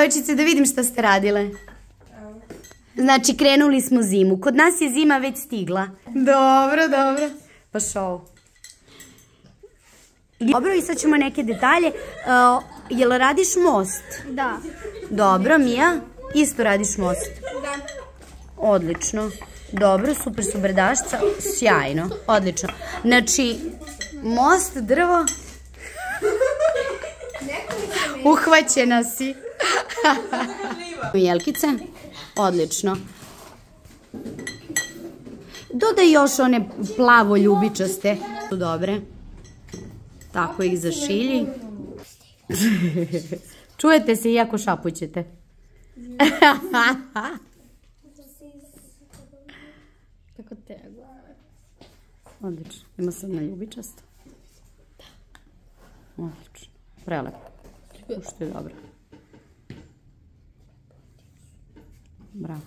devojčice, da vidim šta ste radile. Znači, krenuli smo zimu. Kod nas je zima već stigla. Dobro, dobro. Pa šou. Dobro, i sad ćemo neke detalje. Jel radiš most? Da. Dobro, Mija? Isto radiš most? Da. Odlično. Dobro, super su brdašca. Sjajno, odlično. Znači, most, drvo. Uhvaćena si. Jelkice? Odlično. Dodaj još one plavo ljubičaste. Su dobre. Tako ih zašilji. Čujete se iako šapućete. Kako treba. Odlično. Ima sad na ljubičasto. Odlično. Prelepo. Što je dobro. Bravo.